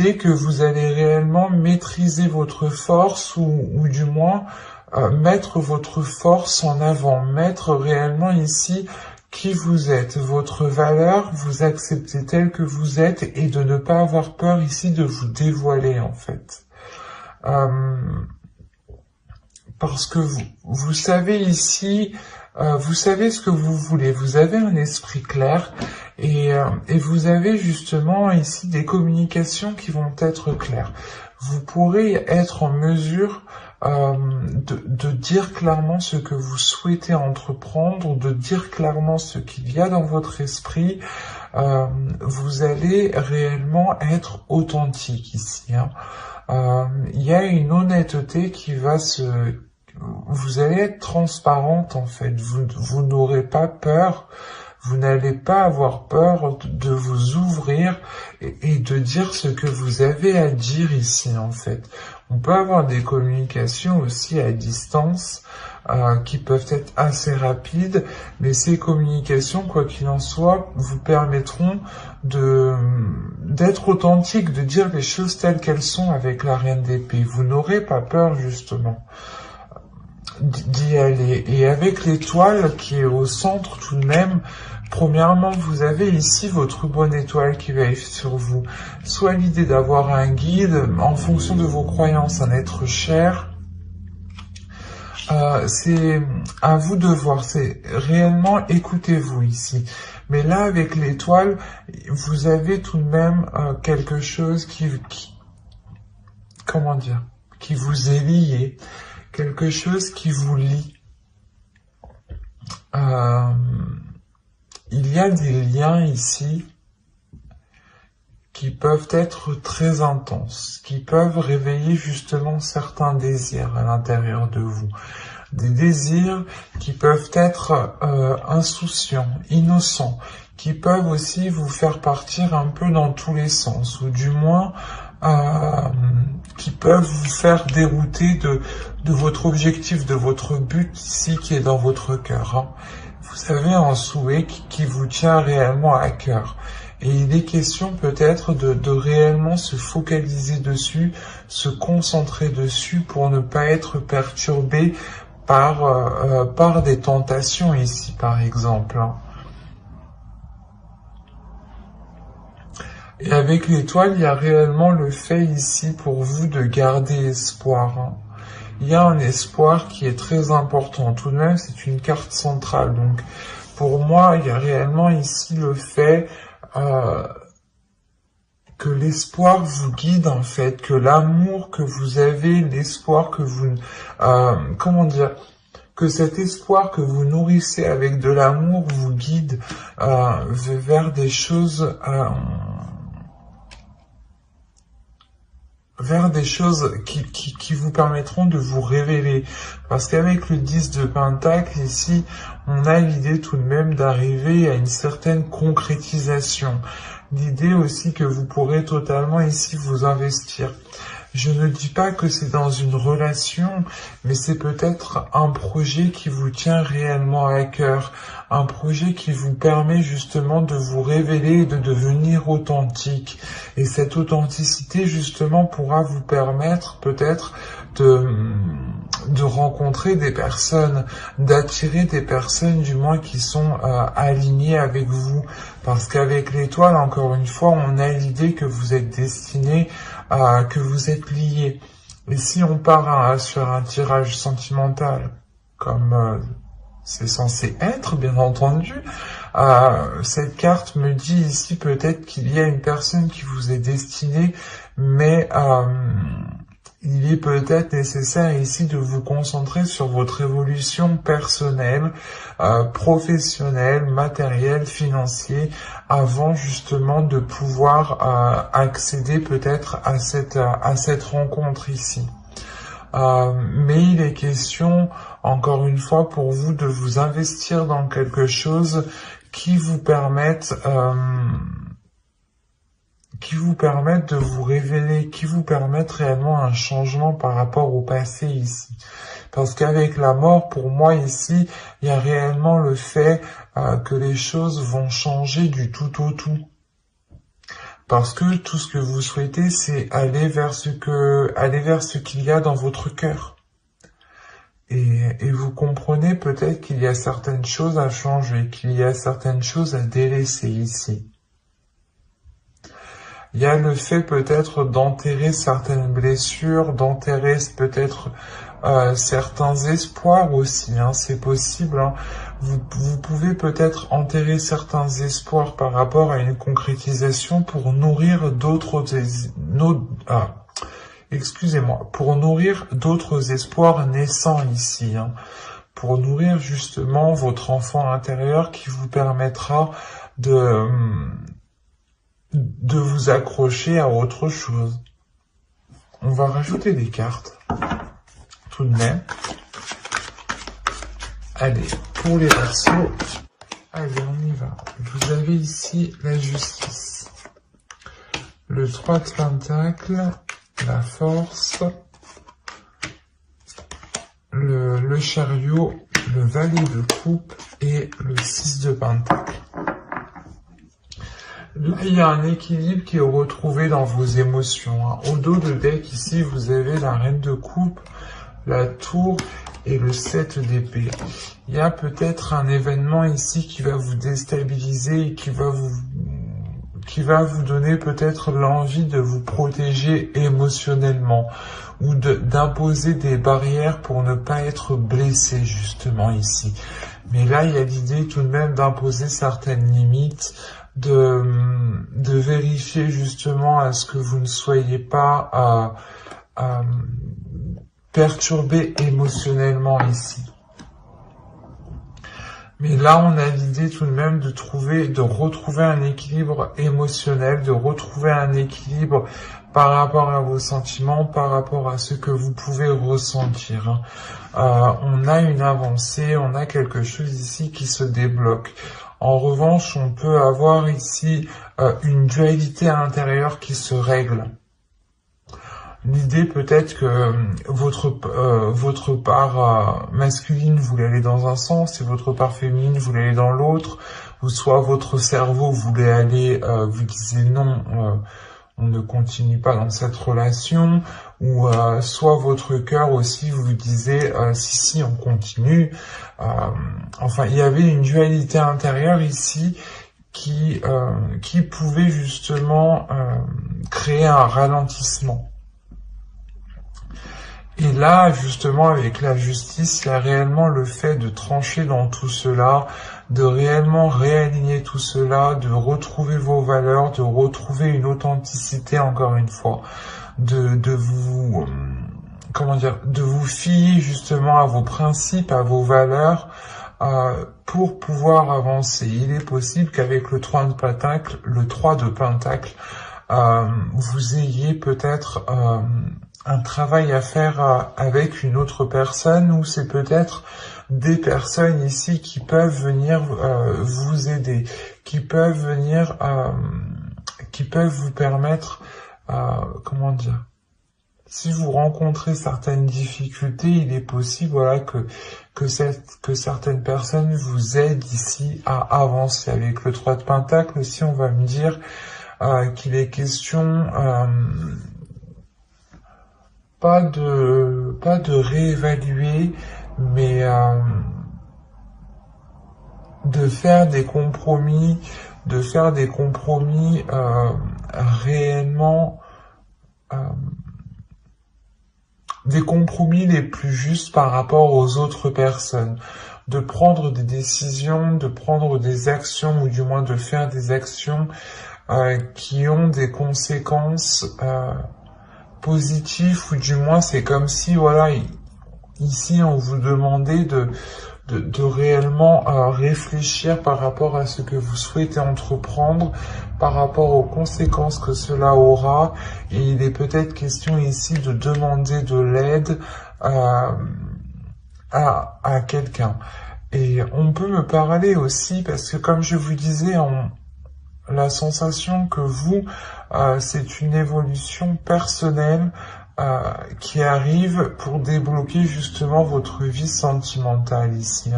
l'idée que vous allez réellement maîtriser votre force ou du moins mettre votre force en avant, mettre réellement ici qui vous êtes, votre valeur, vous acceptez tel que vous êtes et de ne pas avoir peur ici de vous dévoiler en fait. Parce que vous savez ici, vous savez ce que vous voulez, vous avez un esprit clair et vous avez justement ici des communications qui vont être claires. Vous pourrez être en mesure de dire clairement ce que vous souhaitez entreprendre, de dire clairement ce qu'il y a dans votre esprit. Vous allez réellement être authentique ici. Il y a une honnêteté qui va vous allez être transparente en fait, vous n'aurez pas peur, vous n'allez pas avoir peur de vous ouvrir et de dire ce que vous avez à dire ici en fait. On peut avoir des communications aussi à distance qui peuvent être assez rapides, mais ces communications, quoi qu'il en soit, vous permettront d'être authentique, de dire les choses telles qu'elles sont avec la reine d'épée. Vous n'aurez pas peur justement d'y aller. Et avec l'étoile qui est au centre tout de même, premièrement, vous avez ici votre bonne étoile qui veille sur vous. Soit l'idée d'avoir un guide en fonction de vos croyances, un être cher. C'est à vous de voir, c'est réellement écoutez-vous ici. Mais là, avec l'étoile, vous avez tout de même quelque chose comment dire, qui vous est lié, quelque chose qui vous lie. Il y a des liens ici qui peuvent être très intenses, qui peuvent réveiller justement certains désirs à l'intérieur de vous. Des désirs qui peuvent être insouciants, innocents, qui peuvent aussi vous faire partir un peu dans tous les sens, ou du moins qui peuvent vous faire dérouter de votre objectif, de votre but ici qui est dans votre cœur. Vous avez un souhait qui vous tient réellement à cœur. Et il est question peut-être de réellement se focaliser dessus, se concentrer dessus pour ne pas être perturbé par des tentations ici, par exemple. Et avec l'étoile, il y a réellement le fait ici pour vous de garder espoir. Il y a un espoir qui est très important. Tout de même, c'est une carte centrale. Donc, pour moi, il y a réellement ici le fait que l'espoir vous guide en fait, que l'amour que vous avez, l'espoir que vous, comment dire, que cet espoir que vous nourrissez avec de l'amour vous guide vers des choses, qui vous permettront de vous révéler. Parce qu'avec le 10 de Pentacle, ici, on a l'idée tout de même d'arriver à une certaine concrétisation. L'idée aussi que vous pourrez totalement ici vous investir. Je ne dis pas que c'est dans une relation, mais c'est peut-être un projet qui vous tient réellement à cœur, un projet qui vous permet justement de vous révéler et de devenir authentique. Et cette authenticité justement pourra vous permettre peut-être de rencontrer des personnes, d'attirer des personnes du moins qui sont alignées avec vous. Parce qu'avec l'étoile, encore une fois, on a l'idée que vous êtes destiné, que vous êtes liés. Et si on part sur un tirage sentimental, comme c'est censé être, bien entendu, cette carte me dit ici peut-être qu'il y a une personne qui vous est destinée, mais il est peut-être nécessaire ici de vous concentrer sur votre évolution personnelle, professionnelle, matérielle, financière, avant justement de pouvoir accéder peut-être à cette rencontre ici. Mais il est question, encore une fois, pour vous de vous investir dans quelque chose qui vous permette de vous révéler, qui vous permette réellement un changement par rapport au passé ici. Parce qu'avec la mort, pour moi ici, il y a réellement le fait que les choses vont changer du tout au tout. Parce que tout ce que vous souhaitez, c'est aller vers ce qu'il y a dans votre cœur. Et vous comprenez peut-être qu'il y a certaines choses à changer, qu'il y a certaines choses à délaisser ici. Il y a le fait peut-être d'enterrer certaines blessures, d'enterrer peut-être certains espoirs aussi, hein, c'est possible. Hein. Vous pouvez peut-être enterrer certains espoirs par rapport à une concrétisation pour nourrir pour nourrir d'autres espoirs naissants ici, hein, pour nourrir justement votre enfant intérieur qui vous permettra de vous accrocher à autre chose. On va rajouter des cartes, tout de même. Allez, pour les Verseaux, allez, on y va. Vous avez ici la justice, le 3 de Pentacles, la force, le chariot, le valet de coupe et le 6 de Pentacles. Là, il y a un équilibre qui est retrouvé dans vos émotions. Hein. Au dos de deck, ici, vous avez la reine de coupe, la tour et le 7 d'épée. Il y a peut-être un événement ici qui va vous déstabiliser et qui va vous donner peut-être l'envie de vous protéger émotionnellement ou d'imposer des barrières pour ne pas être blessé justement ici. Mais là, il y a l'idée tout de même d'imposer certaines limites, de vérifier justement à ce que vous ne soyez pas perturbé émotionnellement ici. Mais là, on a l'idée tout de même de retrouver un équilibre émotionnel, de retrouver un équilibre par rapport à vos sentiments, par rapport à ce que vous pouvez ressentir. On a une avancée, on a quelque chose ici qui se débloque. En revanche, on peut avoir ici une dualité intérieure qui se règle. L'idée peut-être que votre part masculine voulait aller dans un sens et votre part féminine voulait aller dans l'autre, ou soit votre cerveau voulait aller, vous disiez non, on ne continue pas dans cette relation, ou soit votre cœur aussi vous disait si on continue. Enfin, il y avait une dualité intérieure ici qui pouvait justement créer un ralentissement. Et là, justement, avec la justice, il y a réellement le fait de trancher dans tout cela, de réellement réaligner tout cela, de retrouver vos valeurs, de retrouver une authenticité, encore une fois, de vous fier justement à vos principes, à vos valeurs, pour pouvoir avancer. Il est possible qu'avec le 3 de Pentacle, vous ayez peut-être un travail à faire avec une autre personne, ou c'est peut-être des personnes ici qui peuvent venir vous aider, qui peuvent vous permettre, si vous rencontrez certaines difficultés, il est possible, voilà, que certaines personnes vous aident ici à avancer. Avec le 3 de Pentacle, aussi, on va me dire qu'il est question pas de réévaluer, mais de faire des compromis, réellement, des compromis les plus justes par rapport aux autres personnes, de prendre des décisions, de prendre des actions, ou du moins de faire des actions qui ont des conséquences positif, ou du moins c'est comme si, voilà, ici on vous demandait de réellement réfléchir par rapport à ce que vous souhaitez entreprendre, par rapport aux conséquences que cela aura, et il est peut-être question ici de demander de l'aide à quelqu'un. Et on peut me parler aussi, parce que comme je vous disais, la sensation que c'est une évolution personnelle qui arrive pour débloquer justement votre vie sentimentale ici.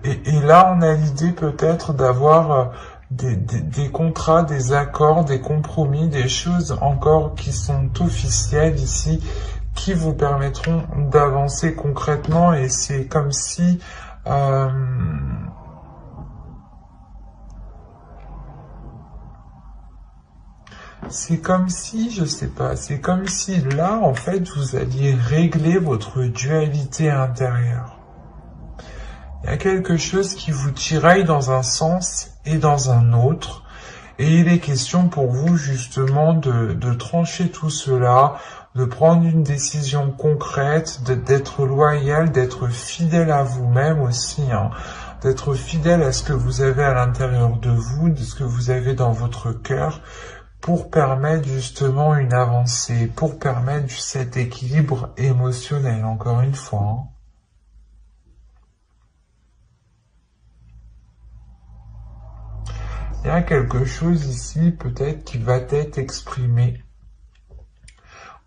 Et là, on a l'idée peut-être d'avoir des contrats, des accords, des compromis, des choses encore qui sont officielles ici, qui vous permettront d'avancer concrètement, et c'est comme si je sais pas, c'est comme si là, en fait, vous alliez régler votre dualité intérieure. Il y a quelque chose qui vous tiraille dans un sens et dans un autre, et il est question pour vous justement de trancher tout cela, de prendre une décision concrète, d'être loyal, d'être fidèle à vous-même aussi, hein, d'être fidèle à ce que vous avez à l'intérieur de vous, de ce que vous avez dans votre cœur, pour permettre justement une avancée, pour permettre cet équilibre émotionnel, encore une fois. Hein. Il y a quelque chose ici, peut-être, qui va être exprimé.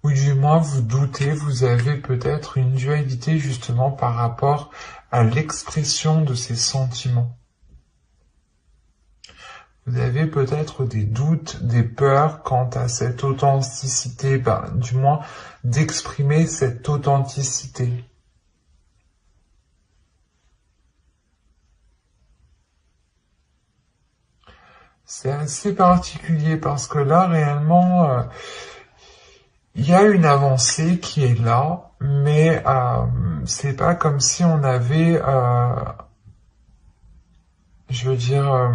Ou du moins, vous doutez, vous avez peut-être une dualité justement par rapport à l'expression de ces sentiments. Vous avez peut-être des doutes, des peurs quant à cette authenticité, du moins d'exprimer cette authenticité. C'est assez particulier parce que là, réellement, il y a une avancée qui est là, mais c'est pas comme si on avait, je veux dire,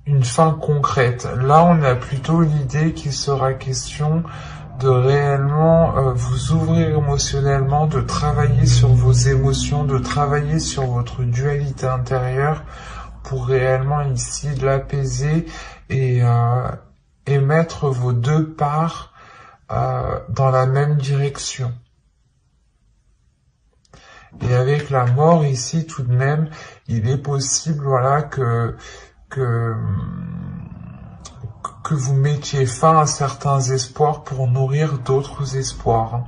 une fin concrète. Là, on a plutôt l'idée qu'il sera question de réellement vous ouvrir émotionnellement, de travailler sur vos émotions, de travailler sur votre dualité intérieure pour réellement ici l'apaiser et mettre vos deux parts dans la même direction. Et avec la mort ici, tout de même, il est possible, voilà, que vous mettiez fin à certains espoirs pour nourrir d'autres espoirs.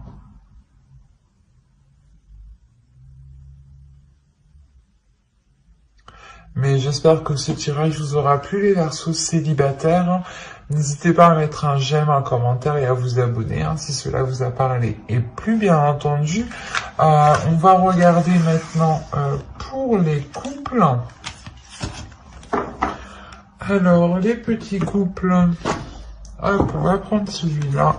Mais j'espère que ce tirage vous aura plu, les Verseaux célibataires. N'hésitez pas à mettre un j'aime, un commentaire et à vous abonner si cela vous a parlé. Et plus bien entendu, on va regarder maintenant pour les couples. Alors, les petits couples, hop, on va prendre celui-là.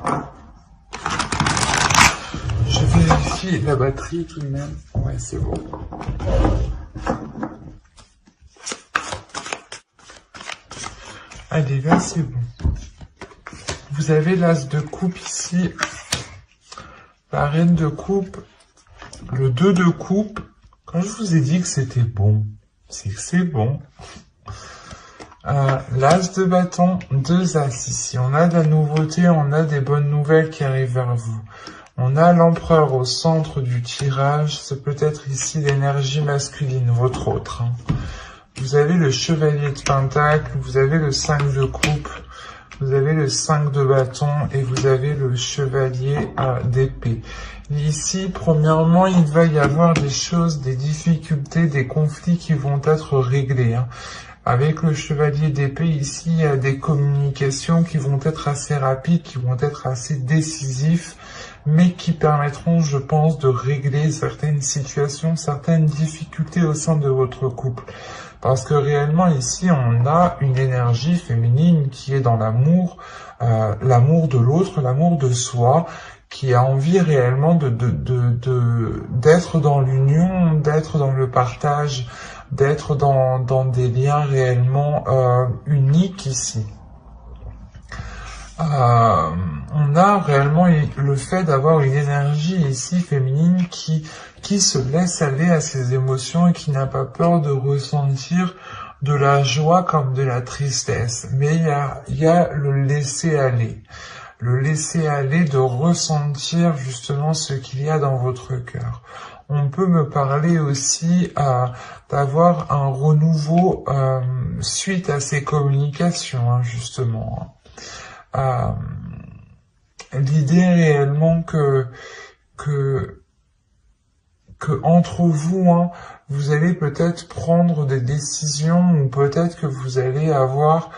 Je vérifie la batterie tout de même. Ouais, c'est bon. Allez, là, c'est bon. Vous avez l'as de coupe ici, la reine de coupe, le 2 de coupe. Quand je vous ai dit que c'était bon, c'est que c'est bon. L'as de bâton, 2 as ici. On a de la nouveauté, on a des bonnes nouvelles qui arrivent vers vous. On a l'empereur au centre du tirage. C'est peut-être ici l'énergie masculine, votre autre. Vous avez le chevalier de pentacle, vous avez le 5 de coupe, vous avez le 5 de bâton et vous avez le chevalier d'épée. Ici, premièrement, il va y avoir des choses, des difficultés, des conflits qui vont être réglés. Avec le chevalier d'épée, ici, il y a des communications qui vont être assez rapides, qui vont être assez décisifs, mais qui permettront, je pense, de régler certaines situations, certaines difficultés au sein de votre couple. Parce que réellement, ici, on a une énergie féminine qui est dans l'amour, l'amour de l'autre, l'amour de soi, qui a envie réellement d'être dans l'union, d'être dans le partage, d'être dans des liens réellement uniques ici. On a réellement le fait d'avoir une énergie ici féminine qui se laisse aller à ses émotions et qui n'a pas peur de ressentir de la joie comme de la tristesse. Mais il y a le laisser aller. Le laisser aller de ressentir justement ce qu'il y a dans votre cœur. On peut me parler aussi d'avoir un renouveau suite à ces communications, justement. L'idée réellement que que entre vous, hein, vous allez peut-être prendre des décisions ou peut-être que vous allez avoir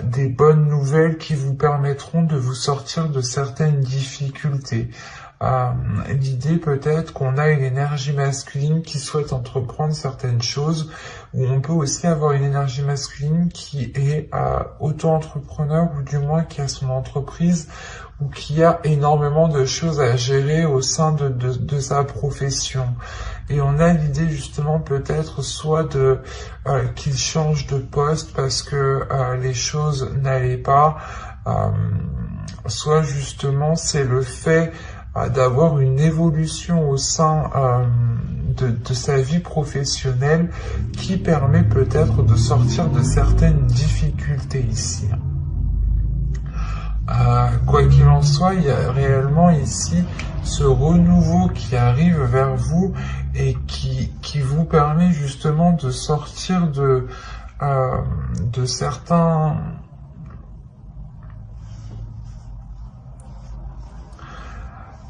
des bonnes nouvelles qui vous permettront de vous sortir de certaines difficultés. L'idée peut-être qu'on a une énergie masculine qui souhaite entreprendre certaines choses, ou on peut aussi avoir une énergie masculine qui est auto-entrepreneur ou du moins qui a son entreprise ou qui a énormément de choses à gérer au sein de sa profession. Et on a l'idée justement peut-être soit de qu'il change de poste parce que les choses n'allaient pas, soit justement c'est le fait d'avoir une évolution au sein de sa vie professionnelle qui permet peut-être de sortir de certaines difficultés ici. Quoi qu'il en soit, il y a réellement ici ce renouveau qui arrive vers vous et qui vous permet justement de sortir de certains...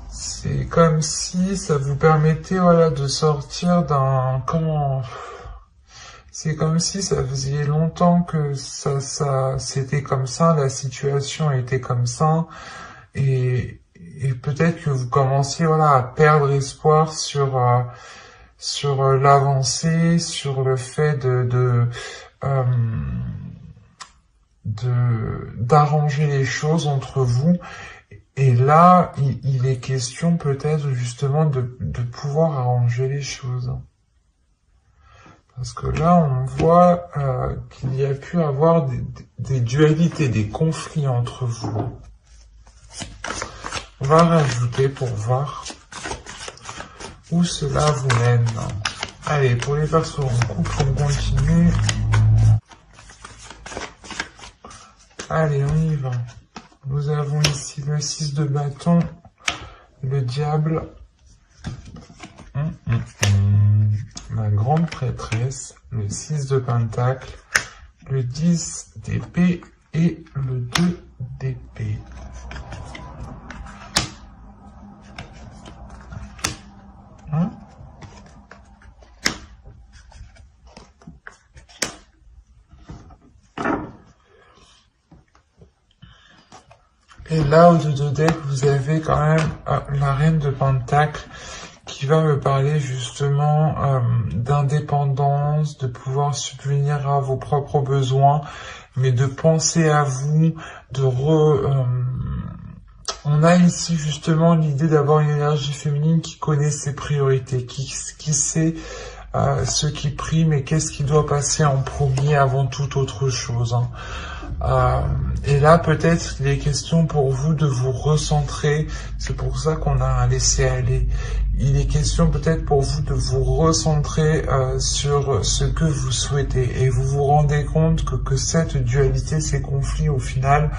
C'est comme si ça vous permettait, voilà, de sortir d'un... Comment... C'est comme si ça faisait longtemps que c'était comme ça, la situation était comme ça, et peut-être que vous commenciez, voilà, à perdre espoir sur l'avancée, sur le fait d'arranger les choses entre vous. Et là, il est question peut-être justement de pouvoir arranger les choses. Parce que là, on voit qu'il y a pu avoir des dualités, des conflits entre vous. On va rajouter pour voir où cela vous mène. Allez, pour les persos en couple, on continue. Allez, on y va. Nous avons ici le 6 de bâton, le diable, la grande prêtresse, le 6 de pentacle, le 10 d'épée et le 2 d'épée. Et là, au-dessus de deck, vous avez quand même la reine de pentacle qui va me parler justement d'indépendance, de pouvoir subvenir à vos propres besoins, mais de penser à vous, on a ici justement l'idée d'avoir une énergie féminine qui connaît ses priorités, qui sait ce qui prime et qu'est-ce qui doit passer en premier avant toute autre chose. Et là, peut-être, il est question pour vous de vous recentrer. C'est pour ça qu'on a un laisser-aller. Il est question peut-être pour vous de vous recentrer sur ce que vous souhaitez. Et vous vous rendez compte que cette dualité, ces conflits, au final,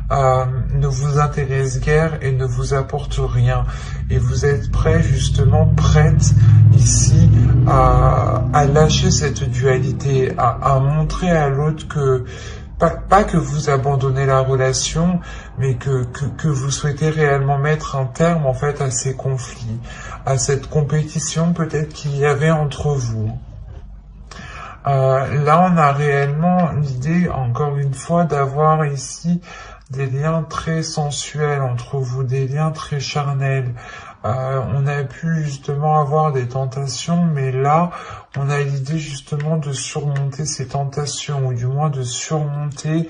ne vous intéressent guère et ne vous apportent rien. Et vous êtes prêt, justement, prête ici à lâcher cette dualité, à montrer à l'autre que pas que vous abandonnez la relation, mais que vous souhaitez réellement mettre un terme en fait à ces conflits, à cette compétition peut-être qu'il y avait entre vous. Là, on a réellement l'idée, encore une fois, d'avoir ici des liens très sensuels entre vous, des liens très charnels. On a pu justement avoir des tentations, mais là, on a l'idée justement de surmonter ces tentations, ou du moins de surmonter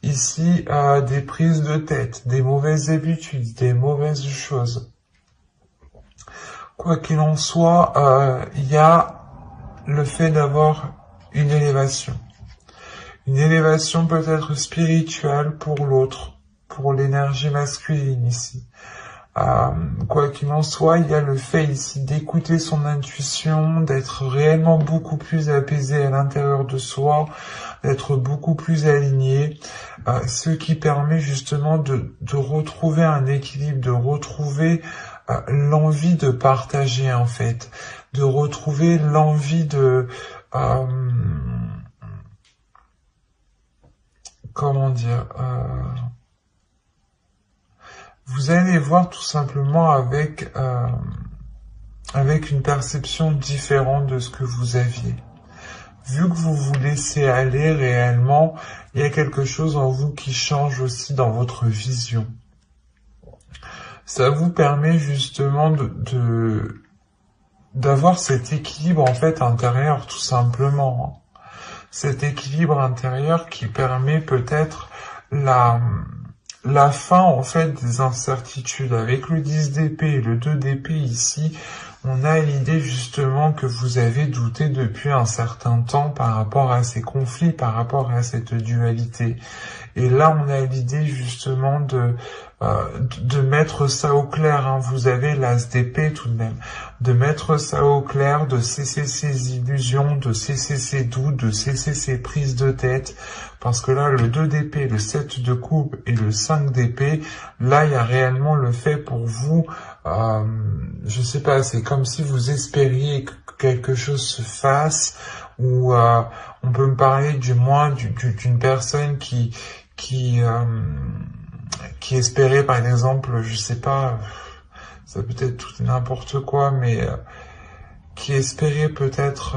ici des prises de tête, des mauvaises habitudes, des mauvaises choses. Quoi qu'il en soit, il y a le fait d'avoir une élévation. Une élévation peut-être spirituelle pour l'autre, pour l'énergie masculine ici. Quoi qu'il en soit, il y a le fait ici d'écouter son intuition, d'être réellement beaucoup plus apaisé à l'intérieur de soi, d'être beaucoup plus aligné, ce qui permet justement de retrouver un équilibre, de retrouver l'envie de partager en fait, de retrouver l'envie de... comment dire... vous allez voir tout simplement avec avec une perception différente de ce que vous aviez. Vu que vous vous laissez aller réellement, il y a quelque chose en vous qui change aussi dans votre vision. Ça vous permet justement d'avoir cet équilibre en fait intérieur tout simplement. Cet équilibre intérieur qui permet peut-être la fin en fait des incertitudes. Avec le 10 d'épée et le 2 d'épée ici, on a l'idée justement que vous avez douté depuis un certain temps par rapport à ces conflits, par rapport à cette dualité. Et là, on a l'idée justement de mettre ça au clair. Hein. Vous avez l'as d'épée tout de même. De mettre ça au clair, de cesser ces illusions, de cesser ces doutes, de cesser ces prises de tête. Parce que là, le 2 d'épée, le 7 de coupe et le 5 d'épée, là, il y a réellement le fait pour vous, je sais pas, c'est comme si vous espériez que quelque chose se fasse, ou on peut me parler du moins d'une personne qui espérait par exemple, je sais pas, ça peut être tout n'importe quoi, mais qui espérait peut-être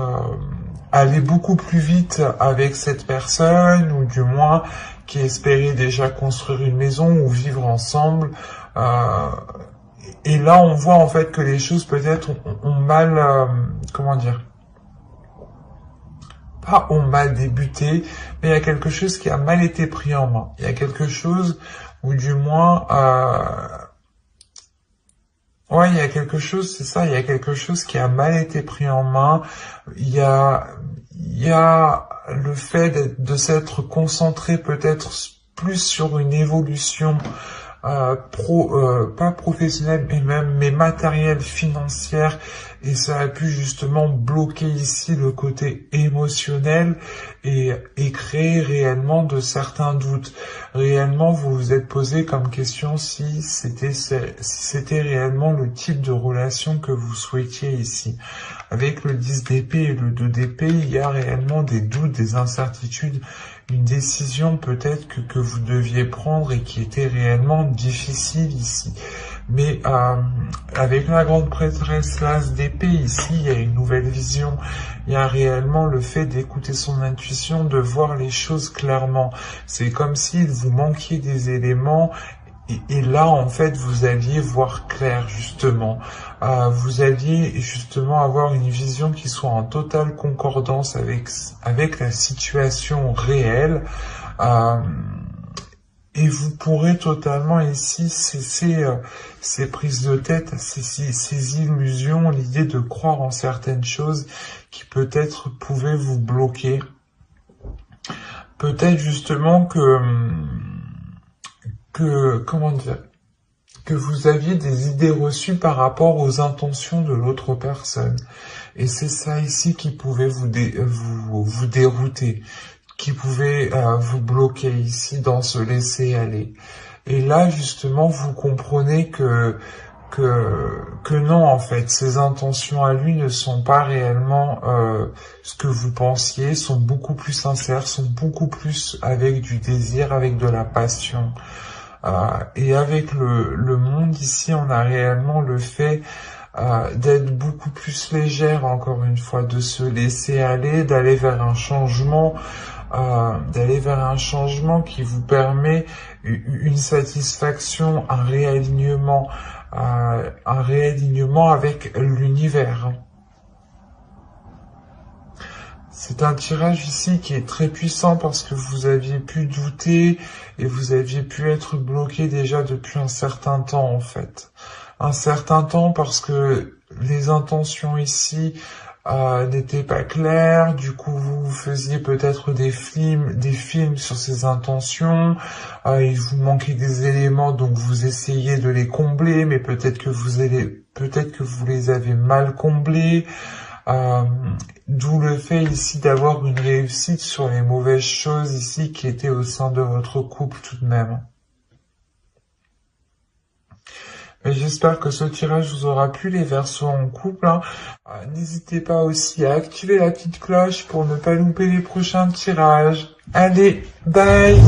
aller beaucoup plus vite avec cette personne, ou du moins qui espérait déjà construire une maison ou vivre ensemble. Et là, on voit en fait que les choses peut-être ont mal, comment dire, pas ont mal débuté, mais il y a quelque chose qui a mal été pris en main. Il y a quelque chose, ou du moins, ouais, il y a quelque chose, c'est ça, il y a quelque chose qui a mal été pris en main. Il y a le fait de s'être concentré peut-être plus sur une évolution pas professionnelle, mais matérielle, financière, et ça a pu justement bloquer ici le côté émotionnel et créer réellement de certains doutes. Réellement, vous vous êtes posé comme question si c'était réellement le type de relation que vous souhaitiez ici. Avec le 10 d'épée et le 2 d'épée, il y a réellement des doutes, des incertitudes, une décision peut-être que vous deviez prendre et qui était réellement difficile ici. Mais avec la grande prêtresse l'as d'épée ici, il y a une nouvelle vision. Il y a réellement le fait d'écouter son intuition, de voir les choses clairement. C'est comme s'il vous manquiez des éléments. Et là, en fait, vous alliez voir clair, justement. Vous alliez, justement, avoir une vision qui soit en totale concordance avec la situation réelle. Et vous pourrez totalement, ici, cesser ces prises de tête, ces illusions, l'idée de croire en certaines choses qui peut-être pouvaient vous bloquer. Peut-être, justement, comment dire, que vous aviez des idées reçues par rapport aux intentions de l'autre personne. Et c'est ça ici qui pouvait vous dérouter, qui pouvait vous bloquer ici dans ce laisser aller. Et là, justement, vous comprenez que non, en fait, ces intentions à lui ne sont pas réellement ce que vous pensiez, sont beaucoup plus sincères, sont beaucoup plus avec du désir, avec de la passion. Et avec le monde ici, on a réellement le fait d'être beaucoup plus légère, encore une fois, de se laisser aller, d'aller vers un changement, qui vous permet une satisfaction, un réalignement avec l'univers. C'est un tirage ici qui est très puissant parce que vous aviez pu douter et vous aviez pu être bloqué déjà depuis un certain temps en fait. Un certain temps parce que les intentions ici n'étaient pas claires, du coup vous faisiez peut-être des films sur ces intentions, il vous manquait des éléments donc vous essayez de les combler mais peut-être que vous les avez mal comblés. D'où le fait ici d'avoir une réussite sur les mauvaises choses ici qui étaient au sein de votre couple tout de même. Mais j'espère que ce tirage vous aura plu les Verseaux en couple. N'hésitez pas aussi à activer la petite cloche pour ne pas louper les prochains tirages. Allez, bye!